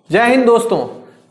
जय हिंद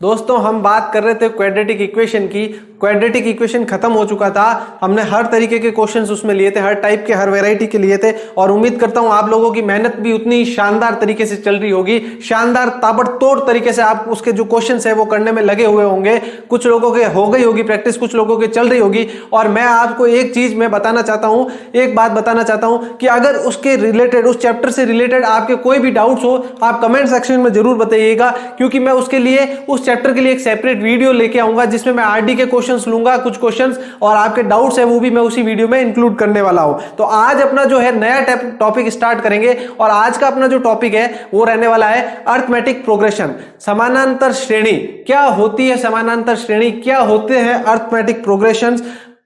दोस्तों हम बात कर रहे थे क्वाड्रेटिक इक्वेशन की। क्वाड्रेटिक इक्वेशन खत्म हो चुका था। हमने हर तरीके के क्वेश्चंस उसमें लिए थे, हर टाइप के, हर वैरायटी के लिए थे और उम्मीद करता हूं आप लोगों की मेहनत भी उतनी शानदार तरीके से चल रही होगी। शानदार ताबड़तोड़ तरीके से आप उसके जो क्वेश्चंस है वो करने में लगे हुए होंगे। कुछ लोगों के हो गई होगी प्रैक्टिस, कुछ लोगों के चल रही होगी। और मैं आपको एक चीज मैं बताना चाहता हूं, एक बात बताना चाहता हूं कि अगर उसके रिलेटेड, उस चैप्टर से रिलेटेड आपके कोई भी डाउट्स हो, आप कमेंट सेक्शन में जरूर बताइएगा, क्योंकि मैं उसके लिए, उस चैप्टर के लिए एक सेपरेट वीडियो लेके आऊंगा जिसमें मैं आरडी के क्वेश्चंस लूंगा, कुछ क्वेश्चंस, और आपके डाउट्स है वो भी मैं उसी वीडियो में इंक्लूड करने वाला हूं। तो आज अपना जो है नया टॉपिक स्टार्ट करेंगे और आज का अपना जो टॉपिक है वो रहने वाला है अरिथमेटिक प्रोग्रेशन। समानांतर श्रेणी क्या होती है, समानांतर श्रेणी क्या होते हैं, अरिथमेटिक प्रोग्रेशंस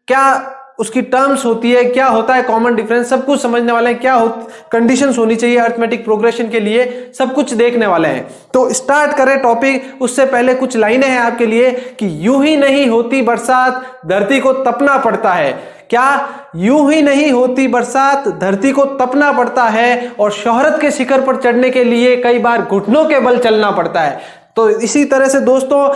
क्या उसकी टर्म्स होती है, क्या होता है कॉमन डिफरेंस, सब कुछ समझने वाले हैं। क्या कंडीशंस होनी चाहिए अरिथमेटिक प्रोग्रेशन के लिए, सब कुछ देखने वाले हैं। तो स्टार्ट करें टॉपिक। उससे पहले कुछ लाइनें हैं आपके लिए कि यूं ही नहीं होती बरसात, धरती को तपना पड़ता है। क्या यूं ही नहीं होती बरसात, धरती को तपना पड़ता है और शोहरत के शिखर पर चढ़ने के लिए कई बार घुटनों के बल चलना पड़ता है। तो इसी तरह से दोस्तों,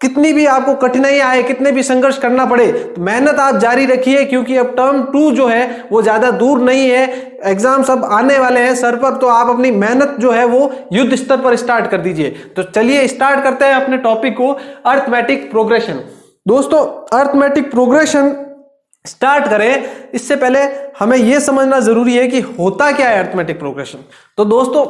कितनी भी आपको कठिनाई आए, कितने भी संघर्ष करना पड़े, तो मेहनत आप जारी रखिए, क्योंकि अब टर्म 2 जो है वो ज्यादा दूर नहीं है। एग्जाम सब आने वाले हैं सर पर, तो आप अपनी मेहनत जो है वो युद्ध स्तर पर स्टार्ट कर दीजिए। तो चलिए स्टार्ट करते हैं अपने टॉपिक को, अरिथमेटिक प्रोग्रेशन। दोस्तों अरिथमेटिक प्रोग्रेशन स्टार्ट करें इससे पहले हमें यह समझना जरूरी है कि होता क्या है अरिथमेटिक प्रोग्रेशन। तो दोस्तों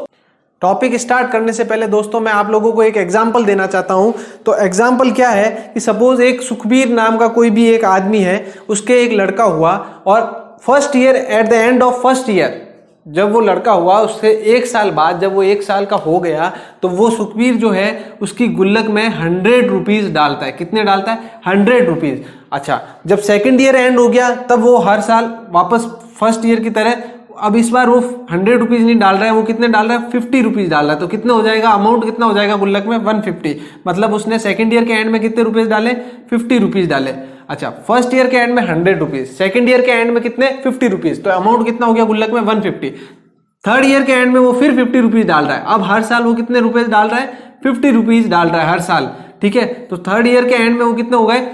टॉपिक स्टार्ट करने से पहले दोस्तों मैं आप लोगों को एक एग्जांपल देना चाहता हूं। तो एग्जांपल क्या है कि सपोज एक सुखबीर नाम का कोई भी एक आदमी है, उसके एक लड़का हुआ और first year, at the end of first year, जब वो लड़का हुआ उससे 1 साल बाद, जब वो 1 साल का हो गया, तो वो सुखबीर जो है उसकी गुल्लक में 100 रुपीज डालता है। कितने डालता है? 100 रुपीज। अच्छा, जब सेकेंड ईयर एंड हो गया तब वो हर साल वापस फर्स्ट ईयर की तरह, अब इस बार वो 100 रुपीज नहीं डाल रहा है, वो कितने डाल रहा है? 50 रुपीज डाल रहा है। तो कितना हो जाएगा अमाउंट, कितना हो जाएगा गुल्लक में? 150। मतलब उसने सेकंड ईयर के एंड में कितने रुपीज डाले? 50 रुपीज डाले। अच्छा, फर्स्ट ईयर के एंड में 100 रुपीज, सेकंड ईयर के एंड में कितने? 50 रुपीज। तो अमाउंट कितना हो गया गुल्लक में? 150। थर्ड ईयर के एंड में वो फिर 50 रुपीज डाल रहा है। अब हर साल वो कितने रुपीज डाल रहा है? 50 रुपीज डाल रहा है हर साल। ठीक है, तो थर्ड ईयर के एंड में वो कितने हो गए?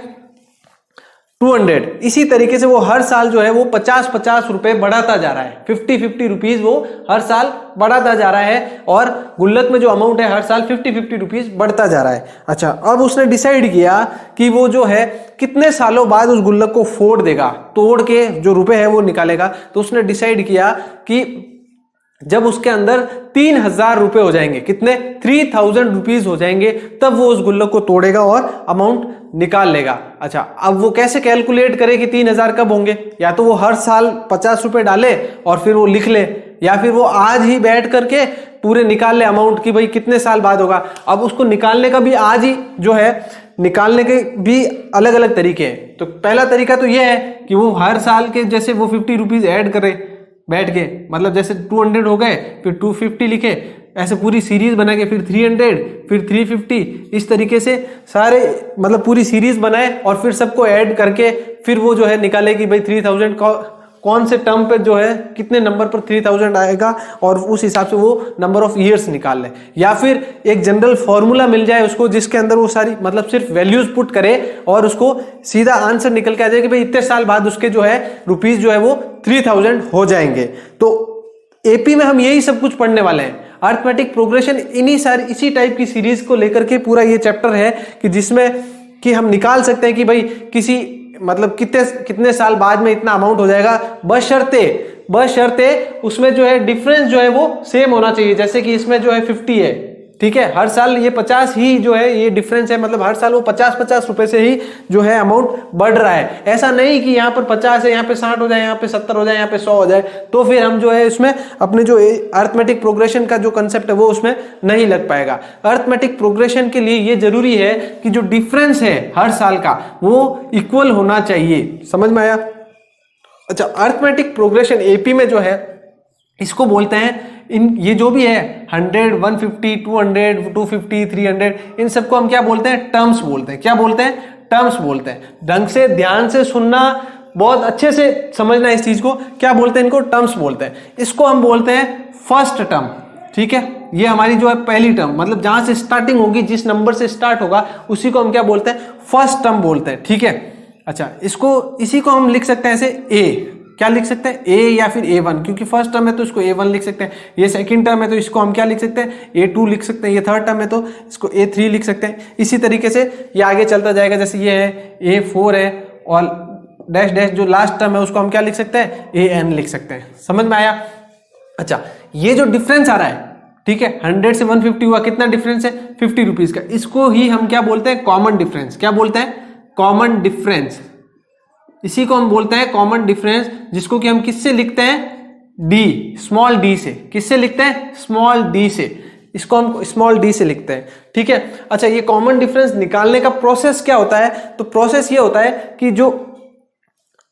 200। इसी तरीके से वो हर साल जो है वो 50-50 रुपए बढ़ाता जा रहा है। 50-50 रुपीज वो हर साल बढ़ाता जा रहा है और गुल्लक में जो अमाउंट है हर साल 50-50 रुपीज बढ़ता जा रहा है। अच्छा, अब उसने डिसाइड किया कि वो जो है कितने सालों बाद उस गुल्लक को फोड़ देगा, तोड़ के जो रुपए है वो निकालेगा। तो उसने डिसाइड किया कि जब उसके अंदर 3000 रुपए हो जाएंगे, कितने? 3000 रुपीज हो जाएंगे, तब वो उस गुल्लक को तोड़ेगा और अमाउंट निकाल लेगा। अच्छा, अब वो कैसे कैलकुलेट करे कि 3000 कब होंगे? या तो वो हर साल 50 रुपए डाले और फिर वो लिख ले, या फिर वो आज ही बैठ करके पूरे निकाल ले अमाउंट की भाई कितने साल बाद होगा। अब उसको निकालने का भी आज ही जो है, निकालने के भी अलग अलग तरीके हैं। तो पहला तरीका तो ये है कि वो हर साल के जैसे वो 50 रुपीज ऐड करे बैठ के, मतलब जैसे 200 हो गए फिर 250 लिखे, ऐसे पूरी सीरीज बना के फिर 300 फिर 350, इस तरीके से सारे मतलब पूरी सीरीज बनाए और फिर सबको ऐड करके फिर वो जो है निकाले कि भाई 3000 कौन से टर्म पे जो है कितने नंबर पर 3000 आएगा और उस हिसाब से वो नंबर ऑफ ईयर्स निकाल ले। या फिर एक जनरल फॉर्मूला मिल जाए उसको जिसके अंदर वो सारी मतलब सिर्फ वैल्यूज पुट करे और उसको सीधा आंसर निकल के आ जाए कि भाई इतने साल बाद उसके जो है रुपीज जो है वो 3000 हो जाएंगे। तो एपी में हम यही सब कुछ पढ़ने वाले हैं। अरिथमेटिक प्रोग्रेशन इसी टाइप की सीरीज को लेकर के पूरा ये चैप्टर है कि जिसमें कि हम निकाल सकते हैं कि भाई किसी मतलब कितने साल बाद में इतना अमाउंट हो जाएगा, बशर्ते उसमें जो है डिफरेंस जो है वो सेम होना चाहिए। जैसे कि इसमें जो है 50 है, ठीक है, हर साल ये 50 ही जो है ये डिफरेंस है, मतलब हर साल वो 50-50 रुपए से ही जो है अमाउंट बढ़ रहा है। ऐसा नहीं कि यहाँ पर 50 है, यहाँ पे 60 हो जाए, यहाँ पे 70 हो जाए, यहाँ पे 100 हो जाए, तो फिर हम जो है इसमें अपने जो अरिथमेटिक प्रोग्रेशन का जो कंसेप्ट है वो उसमें नहीं लग पाएगा। अरिथमेटिक प्रोग्रेशन के लिए ये जरूरी है कि जो डिफरेंस है हर साल का वो इक्वल होना चाहिए। समझ में आया? अच्छा, अरिथमेटिक प्रोग्रेशन एपी में जो है इसको बोलते हैं, ये जो भी है 100, 150, 200, 250, 300, इन सबको हम क्या बोलते हैं? टर्म्स बोलते हैं। क्या बोलते हैं? टर्म्स बोलते हैं। ढंग से ध्यान से सुनना, बहुत अच्छे से समझना इस चीज को। क्या बोलते हैं इनको? टर्म्स बोलते हैं। इसको हम बोलते हैं फर्स्ट टर्म। ठीक है, ये हमारी जो है पहली टर्म, मतलब जहां से स्टार्टिंग होगी, जिस नंबर से स्टार्ट होगा उसी को हम क्या बोलते हैं, फर्स्ट टर्म बोलते हैं। ठीक है, अच्छा इसी को हम लिख सकते हैं ऐसे ए, क्या लिख सकते हैं, ए या फिर A1, क्योंकि फर्स्ट टर्म है तो इसको A1 लिख सकते हैं, ये सेकंड टर्म है तो इसको हम क्या लिख सकते हैं, A2 लिख सकते हैं, ये थर्ड टर्म है तो इसको A3 लिख सकते हैं। इसी तरीके से ये आगे चलता जाएगा, जैसे ये है A4 है और डैश डैश जो लास्ट टर्म है उसको हम क्या लिख सकते हैं, AN लिख सकते हैं। समझ में आया? अच्छा, ये जो डिफरेंस आ रहा है, ठीक है, 100 से 150 हुआ, कितना डिफरेंस है, 50 रुपीज का। इसको ही हम क्या बोलते हैं, कॉमन डिफरेंस। क्या बोलते हैं, कॉमन डिफरेंस। इसी को हम बोलते हैं कॉमन डिफरेंस, जिसको कि हम किससे लिखते हैं, डी, स्मॉल डी से। किससे लिखते हैं, स्मॉल डी से। इसको हम स्मॉल डी से लिखते हैं। ठीक है, अच्छा ये कॉमन डिफरेंस निकालने का प्रोसेस क्या होता है, तो प्रोसेस ये होता है कि जो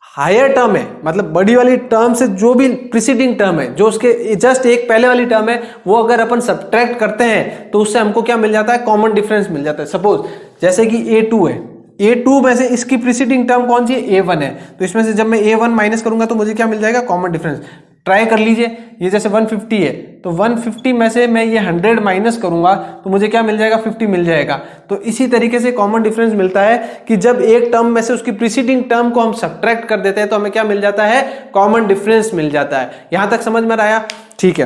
हायर टर्म है, मतलब बड़ी वाली टर्म से जो भी प्रीसीडिंग टर्म है, जो उसके जस्ट एक पहले वाली टर्म है, वो अगर अपन सब्ट्रैक्ट करते हैं तो उससे हमको क्या मिल जाता है, कॉमन डिफरेंस मिल जाता है। सपोज जैसे कि A2 है, A2 में से इसकी प्रीसीडिंग टर्म कौन सी है, A1 है, तो इसमें से जब मैं A1 माइनस करूंगा तो मुझे क्या मिल जाएगा, कॉमन डिफरेंस। ट्राई कर लीजिए, ये जैसे 150 है तो 150 में से मैं ये 100 माइनस करूंगा तो मुझे क्या मिल जाएगा, 50 मिल जाएगा। तो इसी तरीके से कॉमन डिफरेंस मिलता है कि जब एक टर्म में से उसकी प्रीसीडिंग टर्म को हम सब्ट्रैक्ट कर देते हैं तो हमें क्या मिल जाता है, कॉमन डिफरेंस मिल जाता है। यहां तक समझ में आया? ठीक है,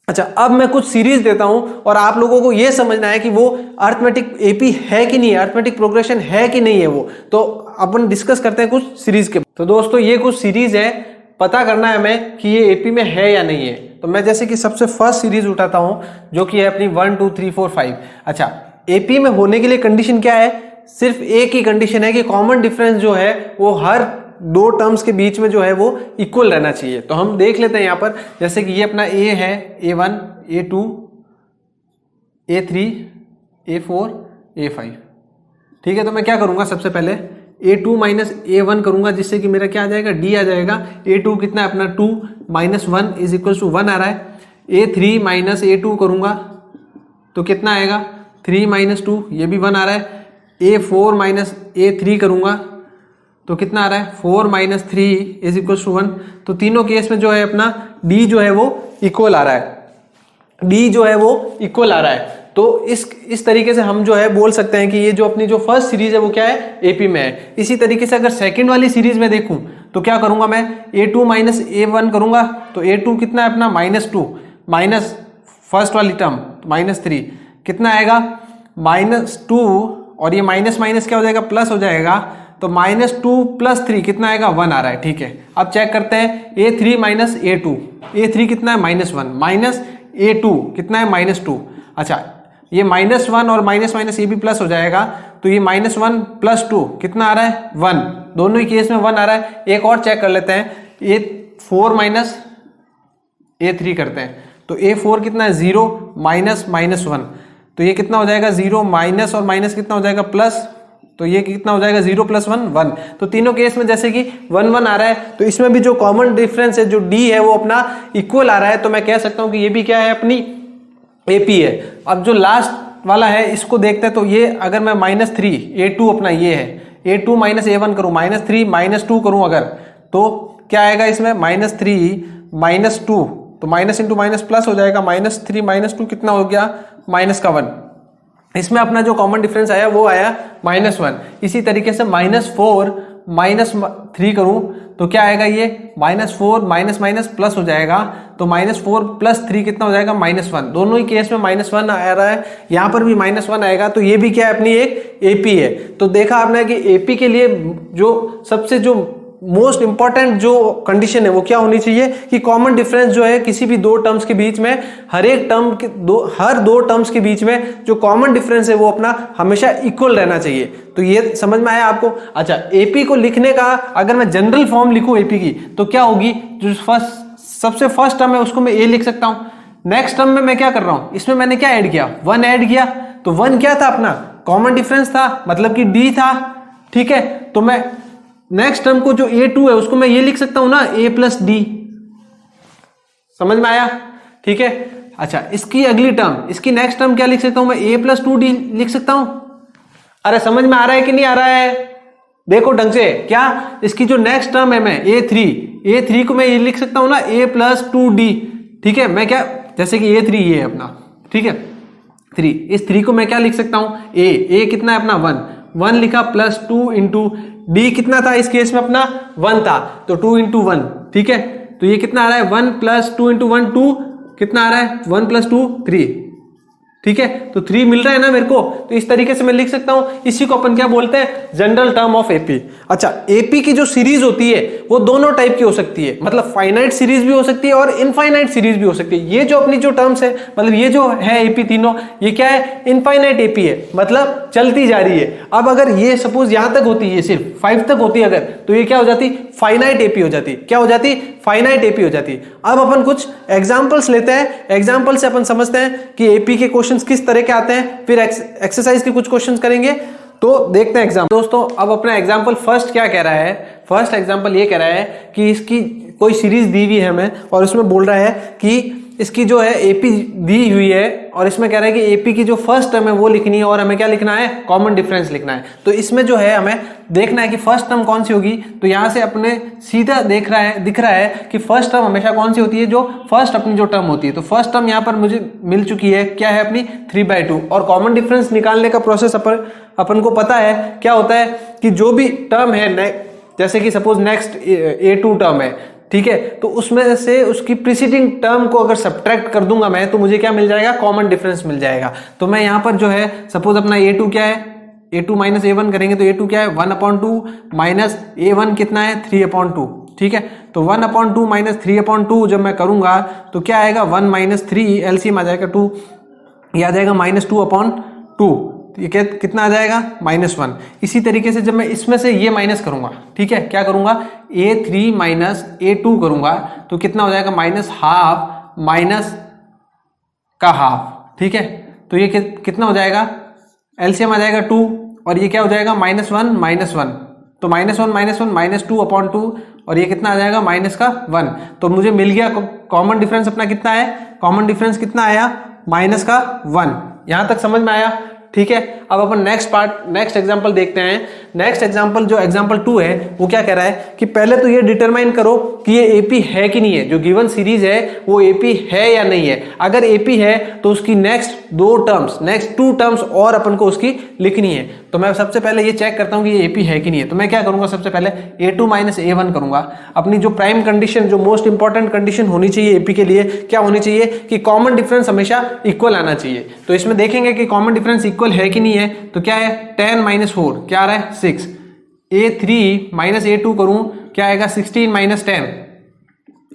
अच्छा अब मैं कुछ सीरीज देता हूं और आप लोगों को यह समझना है कि वो अरिथमेटिक एपी है कि नहीं है, अरिथमेटिक प्रोग्रेशन है कि नहीं है। वो तो अपन डिस्कस करते हैं कुछ सीरीज के। तो दोस्तों ये कुछ सीरीज है, पता करना है हमें कि ये एपी में है या नहीं है। तो मैं जैसे कि सबसे फर्स्ट सीरीज उठाता हूं जो कि है अपनी 1 2 3 4 5। अच्छा, एपी में होने के लिए कंडीशन क्या है, सिर्फ एक ही कंडीशन है कि कॉमन डिफरेंस जो है वो हर दो टर्म्स के बीच में जो है वो इक्वल रहना चाहिए। तो हम देख लेते हैं यहां पर, जैसे कि ये अपना ए है, A1 A2 A3 A4 A5। ठीक है, तो मैं क्या करूंगा, सबसे पहले A2 माइनस A1 करूंगा, जिससे कि मेरा क्या आ जाएगा, D आ जाएगा। A2 कितना है अपना 2 माइनस 1 इज इक्वल टू 1 आ रहा है। A3 माइनस A2 करूंगा तो कितना आएगा, 3 माइनस 2, ये भी 1 आ रहा है। A4 माइनस A3 करूंगा तो कितना आ रहा है, 4 माइनस 3 इज इक्वल टू 1। तो तीनों केस में जो है अपना D जो है वो इक्वल आ रहा है, D जो है वो इक्वल आ रहा है। तो इस तरीके से हम जो है बोल सकते हैं कि ये जो अपनी जो फर्स्ट सीरीज है वो क्या है, एपी में है। इसी तरीके से अगर सेकंड वाली सीरीज में देखूं तो क्या करूंगा मैं, A2 माइनस A1 करूंगा तो A2 कितना है अपना -2 माइनस फर्स्ट वाली टर्म -3 कितना आएगा, -2, और ये माइनस माइनस क्या हो जाएगा, प्लस हो जाएगा। तो -2 प्लस 3 कितना आएगा, 1 आ रहा है। ठीक है, अब चेक करते हैं, A3 माइनस A2, A3 कितना है -1 माइनस A2 कितना है -2। अच्छा, ये -1 और माइनस माइनस ये भी प्लस हो जाएगा, तो ये -1 प्लस 2 कितना आ रहा है, 1। दोनों ही केस में 1 आ रहा है। एक और चेक कर लेते हैं, A4 माइनस A3 करते हैं तो A4 कितना है, 0 माइनस -1, तो ये कितना हो जाएगा, 0 माइनस और माइनस कितना हो जाएगा, प्लस, तो ये कितना हो जाएगा, 0 प्लस 1 1। तो तीनों केस में जैसे कि 1 1 आ रहा है, तो इसमें भी जो कॉमन डिफरेंस है जो D है वो अपना इक्वल आ रहा है। तो मैं कह सकता हूं कि ये भी क्या है, अपनी AP है। अब जो लास्ट वाला है इसको देखते हैं, तो ये अगर मैं -3 A2 अपना ये है, A2 माइनस A1 करूं, -3 -2 करूं अगर, तो क्या आएगा इसमें, -3 -2, तो माइनस इंटू माइनस प्लस हो जाएगा, -3 -2 कितना हो गया, -1। इसमें अपना जो कॉमन डिफरेंस आया वो आया -1। इसी तरीके से -4 -3 करूं तो क्या आएगा, ये -4 माइनस माइनस प्लस हो जाएगा, तो -4 प्लस 3 कितना हो जाएगा, -1। दोनों ही केस में -1 आ रहा है, यहां पर भी -1 आएगा। तो ये भी क्या है, अपनी एक एपी है। तो देखा आपने कि एपी के लिए जो सबसे जो मोस्ट इंपॉर्टेंट जो कंडीशन है वो क्या होनी चाहिए कि कॉमन डिफरेंस जो है किसी भी दो टर्म्स के बीच में, हर दो टर्म्स के बीच में जो कॉमन डिफरेंस है वो अपना हमेशा इक्वल रहना चाहिए। तो ये समझ में आया आपको? अच्छा, एपी को लिखने का अगर मैं जनरल फॉर्म लिखूं एपी की तो क्या होगी, जो सबसे फर्स्ट टर्म है उसको मैं ए लिख सकता हूं। नेक्स्ट टर्म में मैं क्या कर रहा हूं, इसमें मैंने क्या ऐड किया, 1 ऐड किया। तो 1 क्या था, अपना कॉमन डिफरेंस था, मतलब कि डी था। ठीक है, तो मैं नेक्स्ट टर्म को जो A2 है उसको मैं ये लिख सकता हूं ना, A प्लस डी। समझ में आया? ठीक है, अच्छा इसकी अगली टर्म, इसकी नेक्स्ट टर्म क्या लिख सकता हूं मैं, A प्लस 2D लिख सकता हूं। अरे समझ में आ रहा है कि नहीं आ रहा है? देखो ढंग से, क्या इसकी जो नेक्स्ट टर्म है मैं A3 को मैं ये लिख सकता हूं ना, A प्लस 2D। ठीक है, मैं क्या जैसे कि A3 ये है अपना, ठीक है 3, इस 3 को मैं क्या लिख सकता हूँ, A कितना है अपना 1 लिखा, प्लस 2 इंटू D कितना था इस केस में अपना 1 था, तो 2 इंटू 1, ठीक है। तो ये कितना आ रहा है 1 प्लस 2 इंटू 1 2, कितना आ रहा है 1 प्लस 2 3, ठीक है। तो 3 मिल रहा है ना मेरे को, तो इस तरीके से मैं लिख सकता हूं। इसी को अपन क्या बोलते हैं, जनरल टर्म ऑफ एपी। अच्छा, एपी की जो सीरीज होती है वो दोनों टाइप की हो सकती है, मतलब फाइनाइट सीरीज भी हो सकती है और इनफाइनाइट सीरीज भी हो सकती है। ये जो अपनी जो टर्म्स है, मतलब ये जो है एपी तीनों, ये क्या है, इनफाइनाइट एपी है, मतलब चलती जा रही है। अब अगर ये सपोज यहां तक होती है, सिर्फ 5 तक होती है अगर, तो ये क्या हो जाती, फाइनाइट एपी हो जाती। क्या हो जाती, फाइनाइट एपी हो जाती। अब अपन कुछ एग्जांपल्स लेते हैं, एग्जांपल से अपन समझते हैं कि एपी के क्वेश्चंस किस तरह के आते हैं, फिर एक्सरसाइज के कुछ क्वेश्चंस करेंगे। तो देखते हैं एग्जाम्पल। दोस्तों अब अपना एग्जाम्पल फर्स्ट क्या कह रहा है, फर्स्ट एग्जाम्पल ये कह रहा है कि इसकी कोई सीरीज दी हुई है हमें, और उसमें बोल रहा है कि इसकी जो है एपी दी हुई है, और इसमें कह रहा है कि एपी की जो फर्स्ट टर्म है वो लिखनी है, और हमें क्या लिखना है, कॉमन डिफरेंस लिखना है। तो इसमें जो है हमें देखना है कि फर्स्ट टर्म कौन सी होगी। तो यहां से अपने सीधा दिख रहा है कि फर्स्ट टर्म हमेशा कौन सी होती है, जो फर्स्ट अपनी जो टर्म होती है। तो फर्स्ट टर्म यहां पर मुझे मिल चुकी है, क्या है अपनी 3/2, और कॉमन डिफरेंस निकालने का प्रोसेस अपन को पता है क्या होता है कि जो भी टर्म है, जैसे कि सपोज नेक्स्ट A2 टर्म है, ठीक है, तो उसमें से उसकी प्रीसीडिंग टर्म को अगर सब्ट्रैक्ट कर दूंगा मैं, तो मुझे क्या मिल जाएगा, कॉमन डिफरेंस मिल जाएगा। तो मैं यहां पर जो है सपोज अपना A2 क्या है, A2 माइनस A1 करेंगे, तो A2 क्या है 1/2 माइनस A1 कितना है 3/2, ठीक है। तो 1/2 माइनस 3/2 जब मैं करूंगा तो क्या आएगा 1 माइनस 3, एलसीएम आ जाएगा 2, ये आ जाएगा -2/2, ये कितना आ जाएगा -1। इसी तरीके से जब मैं इसमें से ये माइनस करूंगा, ठीक है, क्या करूंगा A3 माइनस A2 करूंगा, तो कितना हो जाएगा -12 माइनस का हाफ, ठीक है। तो ये कितना हो जाएगा, एलसीएम आ जाएगा 2, और ये क्या हो जाएगा -1 -1, तो -1 -2/2, और ये कितना आ जाएगा -1। तो मुझे मिल गया कॉमन डिफरेंस अपना कितना है, कॉमन डिफरेंस कितना आया -1। यहां तक समझ में आया, ठीक है। अब अपन नेक्स्ट एग्जांपल देखते हैं। नेक्स्ट एग्जांपल जो एग्जांपल 2 है वो क्या कह रहा है कि पहले तो ये डिटरमाइन करो कि ये एपी है कि नहीं है, जो गिवन सीरीज है वो एपी है या नहीं है। अगर एपी है तो उसकी नेक्स्ट 2 टर्म्स और अपन को उसकी लिखनी है। तो मैं सबसे पहले ये चेक करता हूं कि ये एपी है कि नहीं है। तो मैं क्या करूंगा, सबसे पहले A2 माइनस A1 करूंगा। अपनी जो प्राइम कंडीशन, जो मोस्ट इंपॉर्टेंट कंडीशन होनी चाहिए एपी के लिए, क्या होनी चाहिए कि कॉमन डिफरेंस हमेशा इक्वल आना चाहिए। तो इसमें देखेंगे कि कॉमन डिफरेंस इक्वल है कि नहीं है। तो क्या है 10 माइनस 4 क्या आ रहा है 6, A3 माइनस A2 करूं क्या आएगा 16 माइनस 10,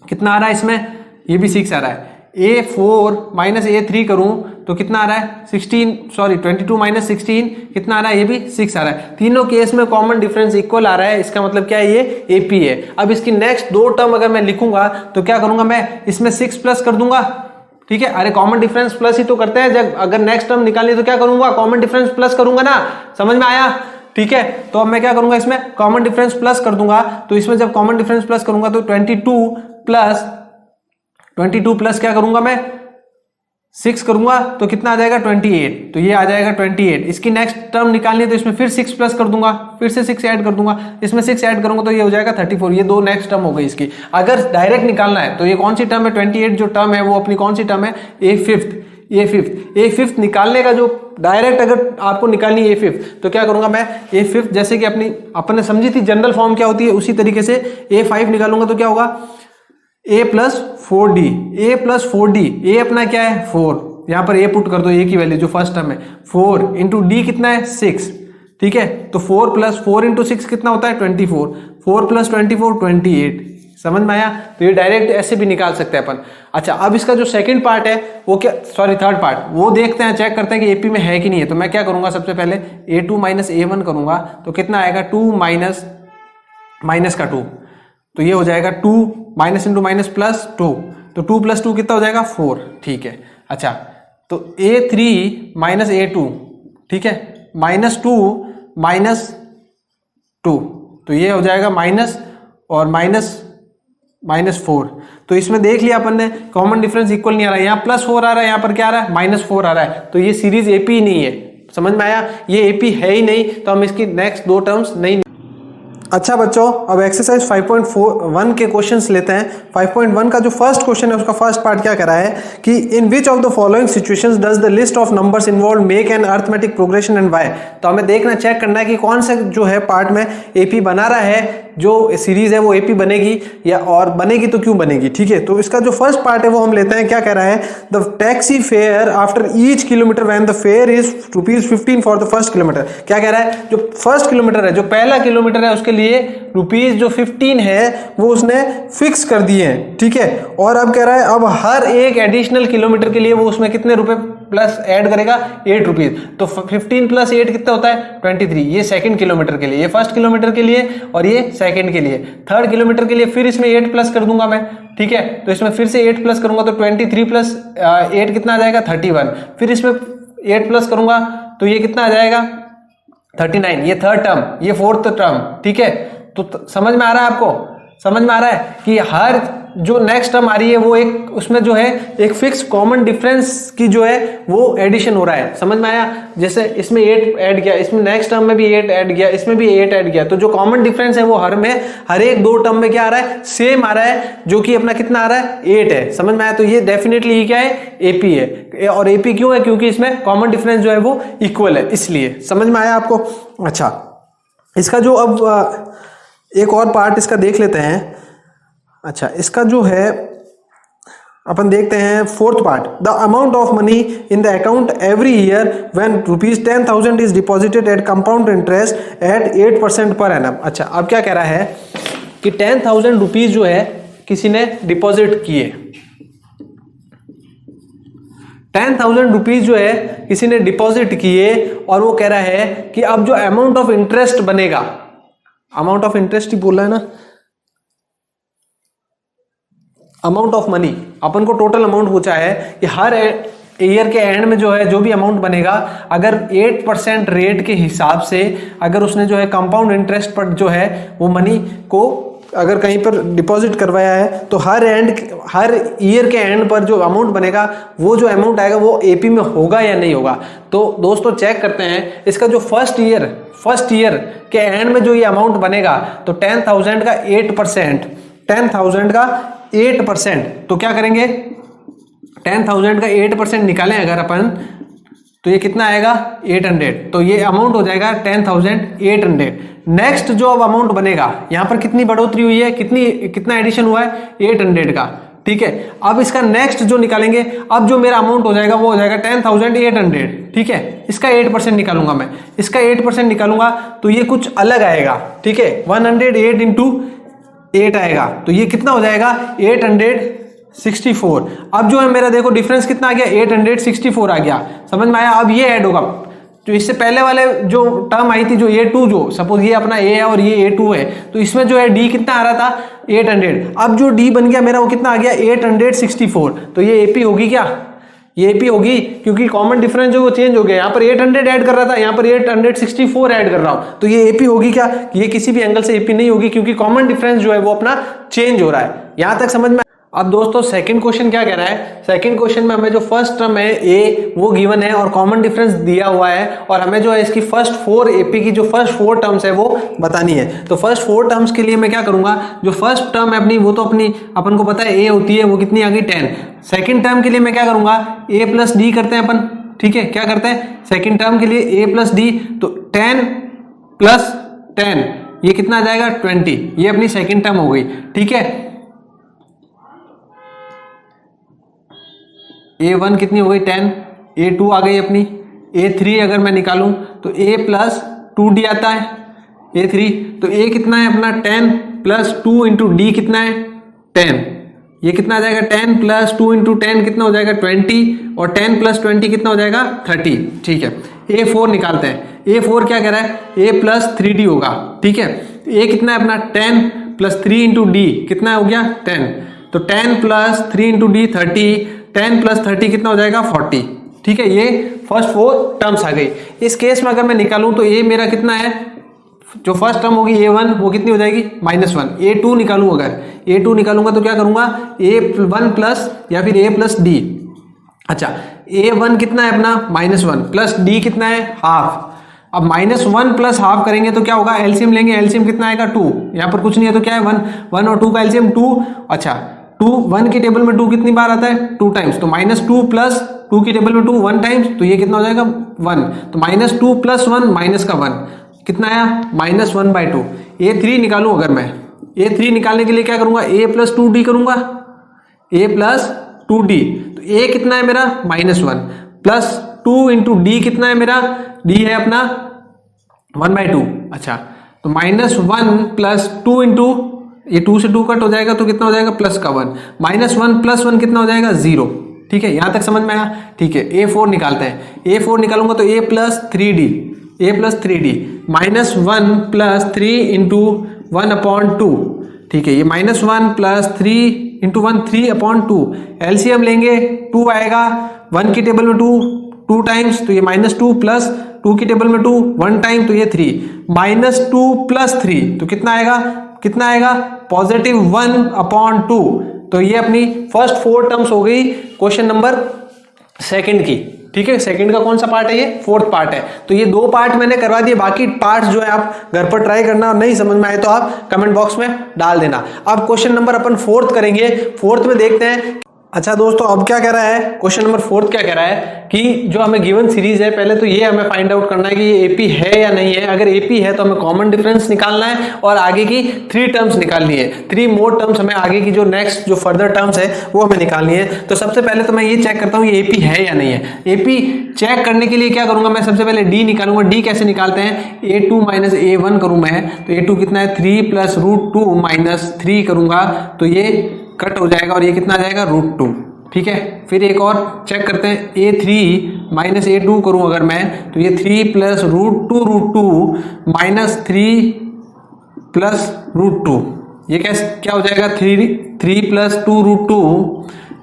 कितना आ रहा है इसमें, ये भी 6 आ रहा है। A4 माइनस A3 करूं तो कितना आ रहा है 22 माइनस 16 कितना आ रहा है, ये भी 6 आ रहा है। तीनों केस में कॉमन डिफरेंस इक्वल आ रहा है, इसका मतलब क्या है, ये एपी है। अब इसकी नेक्स्ट 2 टर्म अगर मैं लिखूंगा तो क्या करूंगा, मैं इसमें 6 प्लस कर दूंगा, ठीक है। अरे कॉमन डिफरेंस प्लस ही तो करते हैं, जब अगर नेक्स्ट टर्म निकालनी तो क्या करूंगा, कॉमन डिफरेंस प्लस करूंगा ना, समझ में आया, ठीक है। तो अब मैं क्या करूंगा, इसमें कॉमन डिफरेंस प्लस कर दूंगा। तो इसमें जब कॉमन डिफरेंस प्लस करूंगा तो 22 प्लस क्या करूंगा मैं 6 करूंगा तो कितना आ जाएगा 28, तो ये आ जाएगा 28। इसकी नेक्स्ट टर्म निकालनी है तो इसमें फिर 6 प्लस कर दूंगा, फिर से 6 ऐड कर दूंगा, इसमें 6 ऐड करूंगा तो ये हो जाएगा 34। ये 2 नेक्स्ट टर्म हो गई इसकी। अगर डायरेक्ट निकालना है तो ये कौन सी टर्म है, 28 जो टर्म है वो अपनी कौन सी टर्म है, A5 निकालने का जो डायरेक्ट अगर आपको निकालनी है A5 तो क्या करूंगा मैं A5 जैसे कि अपने समझी थी जनरल फॉर्म क्या होती है उसी तरीके से A5 निकालूंगा तो क्या होगा A प्लस 4D, A अपना क्या है 4, यहां पर A पुट कर दो, A की वैल्यू जो फर्स्ट टर्म है 4 इंटू D कितना है 6, ठीक है। तो 4 प्लस 4 इंटू 6 कितना होता है 24, 4 प्लस 24 28, समझ में आया। तो ये डायरेक्ट ऐसे भी निकाल सकते हैं अपन। अच्छा, अब इसका जो सेकंड पार्ट है वो क्या, थर्ड पार्ट वो देखते हैं, चेक करते हैं कि एपी में है कि नहीं है। तो मैं क्या करूंगा, सबसे पहले A2 माइनस A1 करूंगा तो कितना आएगा 2 माइनस का 2, तो ये हो जाएगा 2 माइनस इंटू माइनस प्लस 2, तो 2 प्लस 2 कितना हो जाएगा 4, ठीक है। अच्छा, तो A3 माइनस A2, ठीक है, -2 माइनस 2, तो ये हो जाएगा माइनस और -4। तो इसमें देख लिया अपन ने कॉमन डिफरेंस इक्वल नहीं आ रहा है, यहाँ +4 आ रहा है, यहाँ पर क्या आ रहा है -4 आ रहा है। तो ये सीरीज एपी नहीं है, समझ में आया, ये एपी है ही नहीं, तो हम इसकी नेक्स्ट 2 टर्म्स नहीं। अच्छा बच्चों, अब एक्सरसाइज 5.1 के क्वेश्चंस लेते हैं। 5.1 का जो फर्स्ट क्वेश्चन है उसका फर्स्ट पार्ट क्या कह रहा है कि in which of the following situations does the list of numbers involve make an arithmetic progression and why. तो हमें देखना, चेक करना है कि कौन सा जो है पार्ट में एपी बना रहा है, जो सीरीज है वो एपी बनेगी या और बनेगी तो क्यों बनेगी। ठीक है, तो इसका जो फर्स्ट पार्ट है वो हम लेते हैं। क्या कह रहा है, the taxi fare after each kilometre when the fair is ₹15 for the first kilometre. क्या कह रहा है, जो फर्स्ट किलोमीटर है, जो पहला किलोमीटर है, उसके लिए रुपीज जो 15 है वो उसने फिक्स कर दिए हैं। ठीक है, और अब कह रहा है अब हर एक एडिशनल किलोमीटर के लिए वो उसमें कितने रुपए प्लस ऐड करेगा, ₹8। तो 15 + 8 कितना होता है, 23। ये सेकंड किलोमीटर के लिए, ये फर्स्ट किलोमीटर के लिए और ये सेकंड के लिए। थर्ड किलोमीटर के लिए फिर इसमें 8 प्लस कर दूंगा मैं। ठीक है, तो इसमें फिर से 8 प्लस करूंगा तो 23 + 8 कितना आ जाएगा, 31। फिर इसमें 8 प्लस करूंगा तो ये कितना आ जाएगा, 39। ये थर्ड टर्म, ये फोर्थ टर्म। ठीक है, तो समझ में आ रहा है आपको, समझ में आ रहा है कि हर जो नेक्स्ट टर्म आ रही है वो एक उसमें जो है एक फिक्स कॉमन डिफरेंस की जो है वो एडिशन हो रहा है। समझ में आया, जैसे इसमें 8 ऐड किया, इसमें नेक्स्ट टर्म में भी 8 ऐड किया, इसमें भी 8 ऐड किया, तो जो कॉमन डिफरेंस है वो हर एक दो टर्म में क्या आ रहा है, सेम आ रहा है, जो कि अपना कितना आ रहा है, 8 है। समझ में आया, तो ये डेफिनेटली क्या है, एपी है। और एपी क्यों है, क्योंकि इसमें कॉमन डिफरेंस जो है वो इक्वल है, इसलिए। समझ में आया आपको। अच्छा, इसका जो अब एक और पार्ट इसका देख लेते हैं। अच्छा, इसका जो है अपन देखते हैं fourth part. The amount of money in the account every year when ₹10,000 is deposited at compound interest at 8% per annum. अच्छा, अब क्या कह रहा है कि 10,000 रुपीज जो है किसी ने डिपॉजिट किए, 10,000 रुपीज जो है किसी ने डिपॉजिट किए, और वो कह रहा है कि अब जो अमाउंट ऑफ इंटरेस्ट बनेगा, अमाउंट ऑफ इंटरेस्ट ही बोल रहा है ना, अमाउंट ऑफ मनी, अपन को टोटल अमाउंट पूछा है कि हर ईयर के एंड में जो है जो भी अमाउंट बनेगा, अगर 8% रेट के हिसाब से अगर उसने जो है कंपाउंड इंटरेस्ट पर जो है वो मनी को अगर कहीं पर डिपॉजिट करवाया है, तो हर ईयर के एंड पर जो अमाउंट बनेगा, वो जो अमाउंट आएगा वो एपी में होगा या नहीं होगा। तो दोस्तों चेक करते हैं इसका जो फर्स्ट ईयर के एंड में जो ये अमाउंट बनेगा, तो 10,000 का 8%, 10,000 का 8%, तो क्या करेंगे, 10,000 का 8% निकालें अगर अपन, तो ये कितना आएगा, 800। तो ये अमाउंट हो जाएगा 10,800। नेक्स्ट जो अब अमाउंट बनेगा, यहां पर कितनी बढ़ोतरी हुई है, कितना एडिशन हुआ है, 800 का। ठीक है, अब इसका नेक्स्ट जो निकालेंगे, अब जो मेरा अमाउंट हो जाएगा वो हो जाएगा 10,800। ठीक है, इसका 8% निकालूंगा मैं, इसका 8% निकालूंगा तो ये कुछ अलग आएगा। ठीक है, 108 इंटू 8 आएगा, तो ये कितना हो जाएगा, 864। अब जो है मेरा देखो डिफरेंस कितना आ गया, 864 आ गया। समझ में आया। अब ये ऐड होगा, जो इससे पहले वाले जो टर्म आई थी, जो A2, जो सपोज ये अपना A है और ये A2 है, तो इसमें जो है D कितना आ रहा था, 800। अब जो D बन गया मेरा वो कितना आ गया, 864। तो ये AP होगी क्या, ये AP होगी, क्योंकि कॉमन डिफरेंस जो वो चेंज हो गया। यहाँ पर 800 ऐड कर रहा था, यहाँ पर 864 ऐड कर रहा हूं, तो ये AP होगी क्या, ये किसी भी एंगल से AP नहीं होगी, क्योंकि कॉमन डिफरेंस जो है वो अपना चेंज हो रहा है। यहां तक समझ में। अब दोस्तों सेकंड क्वेश्चन क्या कह रहा है, सेकंड क्वेश्चन में हमें जो फर्स्ट टर्म है ए वो गिवन है और कॉमन डिफरेंस दिया हुआ है, और हमें जो है इसकी फर्स्ट 4 एपी की जो फर्स्ट 4 टर्म्स है वो बतानी है। तो फर्स्ट 4 टर्म्स के लिए मैं क्या करूंगा, जो फर्स्ट टर्म है अपनी वो तो अपनी अपन को पता है ए होती है, वो कितनी आ गई, 10। सेकेंड टर्म के लिए मैं क्या करूंगा, ए प्लस डी करते हैं अपन। ठीक है, क्या करते हैं, सेकेंड टर्म के लिए ए प्लस डी, तो 10 प्लस 10 ये कितना आ जाएगा, 20। ये अपनी सेकेंड टर्म हो गई। ठीक है, A1 कितनी हो गई, 10, A2 आ गई अपनी, A3 अगर मैं निकालूं तो A प्लस 2D आता है, A3, तो A कितना है अपना 10 प्लस 2 इंटू डी कितना है 10, ये कितना आ जाएगा 10 प्लस 2 इंटू 10 कितना हो जाएगा 20, और 10 प्लस 20 कितना हो जाएगा 30। ठीक है, A4 निकालते हैं। A4 क्या कह रहा है, A प्लस 3D होगा। ठीक है, A कितना है अपना 10 प्लस 3 इंटू डी कितना हो गया 10, तो 10 प्लस 3 इंटू डी 30, 10 प्लस 30 कितना हो जाएगा 40। ठीक है, ये फर्स्ट 4 टर्म्स आ गई। इस केस में अगर मैं निकालूं तो ये मेरा कितना है, जो फर्स्ट टर्म होगी A1 वो कितनी हो जाएगी -1। A2 निकालूं, अगर A2 निकालूंगा तो क्या करूंगा, A1 प्लस या फिर A प्लस डी। अच्छा, A1 कितना है अपना -1 प्लस D कितना है हाफ, अब -1 प्लस हाफ करेंगे तो क्या होगा, एलसीएम लेंगे, एलसीएम कितना आएगा 2, यहाँ पर कुछ नहीं है तो क्या है 1, 1 और 2 का एलसीएम 2। अच्छा 2 1 की टेबल में 2 कितनी बार आता है 2 टाइम्स, तो -2 प्लस 2 की टेबल में 2 1 टाइम्स, तो ये कितना हो जाएगा 1, तो -2 + 1 माइनस का 1 कितना आया -1/2। A3 निकालूं अगर मैं, A3 निकालने के लिए क्या करूंगा, A + 2D करूंगा, A + 2D, तो A कितना है मेरा -1 प्लस 2 × D कितना है मेरा, D है अपना 1/2। अच्छा तो -1 + 2 × ये 2 से 2 कट हो जाएगा तो कितना हो जाएगा प्लस का 1, -1 + 1 कितना हो जाएगा 0। ठीक है, यहां तक समझ में आया। ठीक है, A4 निकालते हैं, A4 निकालूंगा तो A + 3D, A + 3D -1 + 3 × 1/2। ठीक है, ये -1 + 3 × 1 3/2, एलसीएम लेंगे 2 आएगा, 1 की टेबल में 2 टाइम्स, तो ये -2 प्लस 2 की टेबल में 2 1 टाइम, तो ये 3, -2 + 3 तो कितना आएगा +1/2। तो ये अपनी फर्स्ट 4 टर्म्स हो गई क्वेश्चन नंबर सेकंड की। ठीक है, सेकंड का कौन सा पार्ट है, ये 4th पार्ट है। तो ये 2 पार्ट मैंने करवा दिए, बाकी पार्ट्स जो है आप घर पर ट्राई करना, और नहीं समझ में आए तो आप कमेंट बॉक्स में डाल देना। अब क्वेश्चन नंबर अपन 4th करेंगे, 4th में देखते हैं। अच्छा दोस्तों, अब क्या कह रहा है क्वेश्चन नंबर 4th, क्या कह रहा है कि जो हमें गिवन सीरीज है, पहले तो ये हमें फाइंड आउट करना है कि ये एपी है या नहीं है। अगर एपी है तो हमें कॉमन डिफरेंस निकालना है और आगे की 3 टर्म्स निकालनी है, 3 मोर टर्म्स हमें आगे की जो नेक्स्ट जो फर्दर टर्म्स है वो हमें निकालनी है। तो सबसे पहले तो मैं ये चेक करता हूँ ये एपी है या नहीं है। एपी चेक करने के लिए क्या करूंगा, मैं सबसे पहले डी निकालूंगा। डी कैसे निकालते हैं, A2 - A1 करूं मैं, तो A2 कितना है 3 + √2 - 3 करूंगा तो ये कट हो जाएगा और ये कितना आ जाएगा √2। ठीक है, फिर एक और चेक करते हैं, A3 - A2 करूं अगर मैं, तो ये 3 + √2 -3 + √2, ये क्या हो जाएगा 3 + 2 √2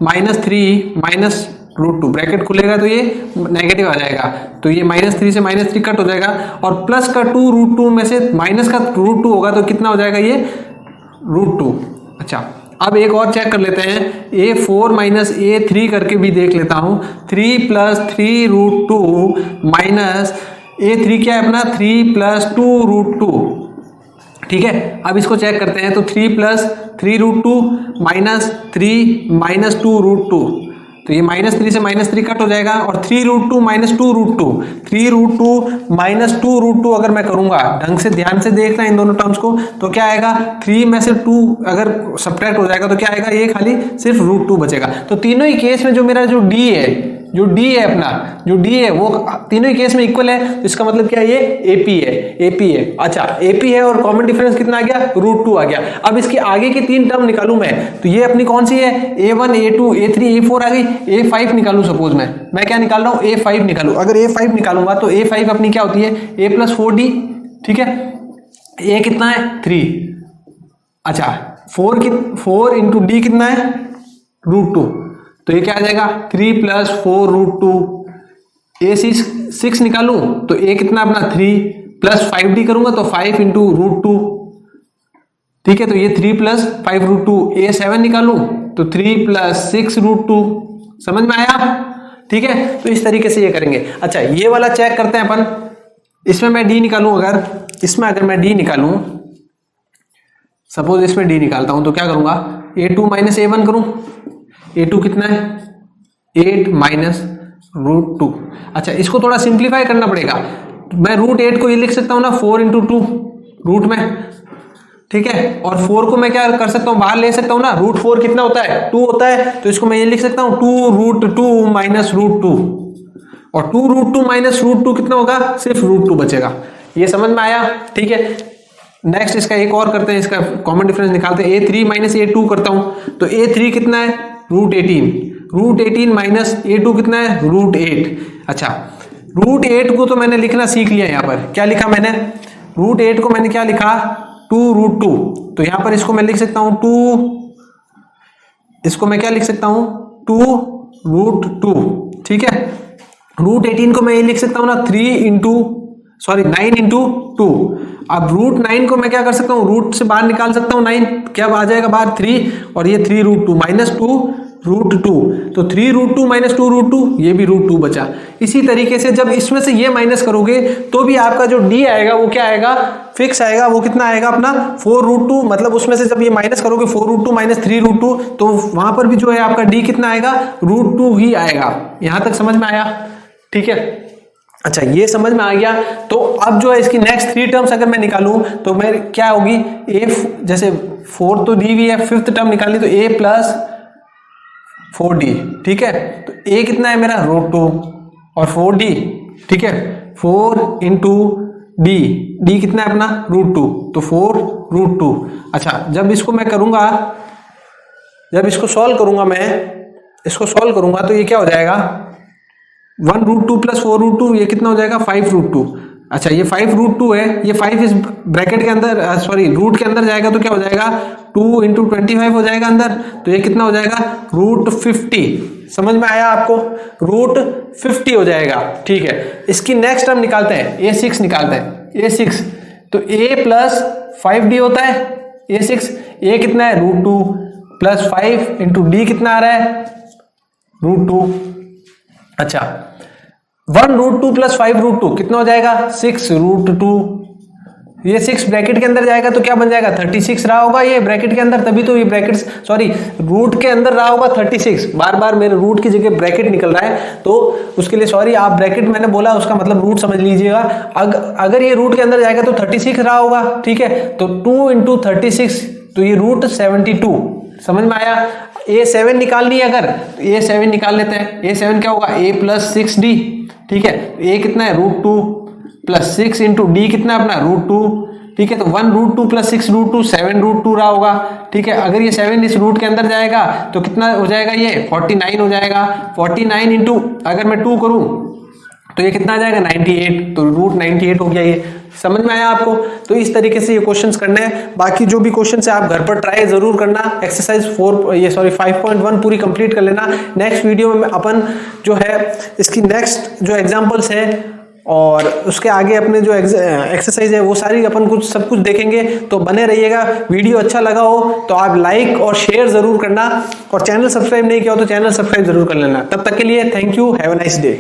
-3 - √2, ब्रैकेट खुलेगा तो ये नेगेटिव आ जाएगा, तो ये -3 से -3 कट हो जाएगा, और प्लस का 2 √2 में से माइनस का √2 होगा तो कितना हो जाएगा ये √2। अच्छा, अब एक और चेक कर लेते हैं, A4 - A3 करके भी देख लेता हूं, 3 + 3 √2 A3 क्या है अपना 3 + 2 √2। ठीक है, अब इसको चेक करते हैं, तो 3 + 3 √2 -3 - 2 √2, तो ये -3 से -3 कट हो जाएगा, और 3 √2 - 2 √2, 3 √2 - 2 √2 अगर मैं करूंगा, ढंग से ध्यान से देखना इन दोनों टर्म्स को, तो क्या आएगा 3 में से 2 अगर सब्ट्रैक्ट हो जाएगा तो क्या आएगा, ये खाली सिर्फ √2 बचेगा। तो तीनों ही केस में जो मेरा जो डी है अपना, जो डी है वो तीनों ही केस में इक्वल है, तो इसका मतलब क्या है, ये एपी है। अच्छा, एपी है और कॉमन डिफरेंस कितना आ गया √2 आ गया। अब इसकी आगे की 3 टर्म निकालूं मैं, तो ये अपनी कौन सी है, A1 A2 A3 A4 आ गई, A5 निकालूं, सपोज मैं क्या निकाल रहा हूं, A5 निकालूं। अगर A5 निकालूंगा तो A5 अपनी क्या होती है, A + 4D। ठीक है, A कितना है 3, अच्छा 4 × D कितना है √2, तो ये क्या आ जाएगा 3 + 4 √2। A6 निकालूं तो A कितना अपना 3 + 5D करूंगा तो 5 × √2। ठीक है, तो ये 3 + 5 √2। A7 निकालूं तो 3 + 6 √2। समझ में आया? ठीक है, तो इस तरीके से ये करेंगे। अच्छा, ये वाला चेक करते हैं अपन, इसमें मैं D निकालूं, अगर मैं D निकालूं, सपोज इसमें D निकालता हूं तो क्या करूंगा, A2 - A1 करूं, A2 कितना है 8 - √2। अच्छा, इसको थोड़ा सिंप्लीफाई करना पड़ेगा, मैं √8 को ये लिख सकता हूं ना 4 × 2 रूट में। ठीक है, और 4 को मैं क्या कर सकता हूं, बाहर ले सकता हूं ना, √4 कितना होता है 2 होता है, तो इसको मैं ये लिख सकता हूं 2 √2 - √2, और 2 √2 - √2 कितना होगा, सिर्फ √2 बचेगा। ये समझ में आया? ठीक है, नेक्स्ट इसका एक और करते हैं, इसका कॉमन डिफरेंस निकालते हैं। A3 - A2 करता हूं तो A3 कितना है √18 -A2 कितना है √8। अच्छा, √8 को तो मैंने लिखना सीख लिया, यहां पर क्या लिखा मैंने, √8 को मैंने क्या लिखा 2 √2, तो यहां पर इसको मैं लिख सकता हूं 2, इसको मैं क्या लिख सकता हूं 2 √2। ठीक है, √18 को मैं ये लिख सकता हूं ना 9 × 2। अब √9 को मैं क्या कर सकता हूं, रूट से बाहर निकाल सकता हूं 9, क्या आ जाएगा बाहर 3, और ये 3 √2 -2 √2, तो 3√2 माइनस 2√2, ये भी √2 बचा। इसी तरीके से जब इसमें से ये माइनस करोगे तो भी आपका जो d आएगा वो क्या आएगा, फिक्स आएगा। वो कितना आएगा अपना 4√2, मतलब उसमें से जब ये माइनस करोगे 4√2 माइनस 3√2, तो वहां पर भी जो है आपका d कितना आएगा, √2 ही आएगा। यहां तक समझ में आया? ठीक है, अच्छा ये समझ में आ गया। तो अब जो है इसकी नेक्स्ट 3 टर्म्स अगर मैं निकालूं तो मैं क्या होगी, जैसे 4 तो दी हुई है, 5th टर्म निकालनी तो a प्लस 4d, ठीक है। तो a कितना है मेरा √2 और 4d, ठीक है, 4 इंटू d कितना है अपना √2, तो 4√2। अच्छा जब इसको मैं करूंगा, जब इसको सॉल्व करूंगा, मैं इसको सॉल्व करूंगा तो ये क्या हो जाएगा, 1√2 प्लस 4√2, ये कितना हो जाएगा 5√2। अच्छा ये 5√2 है, ये 5 इस ब्रैकेट के अंदर सॉरी रूट के अंदर जाएगा तो क्या हो जाएगा 2 इंटू 25 हो जाएगा अंदर, तो ये कितना हो जाएगा √50। समझ में आया आपको, √50 हो जाएगा। ठीक है, इसकी नेक्स्ट टर्म निकालते हैं, a6 निकालते हैं। a6 तो a प्लस 5d होता है a6, a कितना है √2 प्लस 5 इंटू d कितना आ रहा है √2। अच्छा 1√2 प्लस 5√2 कितना हो जाएगा 6√2, ये 6 ब्रैकेट के अंदर जाएगा तो क्या बन जाएगा 36 रहा होगा ये ब्रैकेट के अंदर, तभी तो ये ब्रैकेट सॉरी रूट के अंदर रहा होगा 36। बार बार मेरे रूट की जगह ब्रैकेट निकल रहा है तो उसके लिए सॉरी, आप ब्रैकेट मैंने बोला उसका मतलब रूट समझ लीजिएगा। अगर ये रूट के अंदर जाएगा तो 36 रहा होगा, ठीक है, तो 2 इंटू 36 तो ये √72। समझ में आया? a7 निकालनी है अगर, a7 निकाल लेते हैं। a7 क्या होगा a प्लस 6d, ठीक है, a कितना है √2 प्लस 6 इंटू d कितना अपना √2, ठीक है, तो 1√2 प्लस 6√2 7√2 रहा होगा, ठीक है। अगर ये 7 इस रूट के अंदर जाएगा तो कितना हो जाएगा ये 49 हो जाएगा। 49 इंटू अगर मैं 2 करूं तो ये कितना आ जाएगा 98, तो √98 हो गया ये। समझ में आया आपको? तो इस तरीके से ये क्वेश्चंस करने हैं। बाकी जो भी क्वेश्चंस है आप घर पर ट्राई जरूर करना। एक्सरसाइज 5.1 पूरी कंप्लीट कर लेना। नेक्स्ट वीडियो में अपन जो है इसकी नेक्स्ट जो एग्जांपल्स है और उसके आगे अपने जो एक्सरसाइज है वो सारी अपन सब कुछ देखेंगे। तो बने रहिएगा। वीडियो अच्छा लगा हो तो आप लाइक और शेयर जरूर करना, और चैनल सब्सक्राइब नहीं किया हो तो चैनल सब्सक्राइब जरूर कर लेना। तब तक के लिए thank you, have a nice day.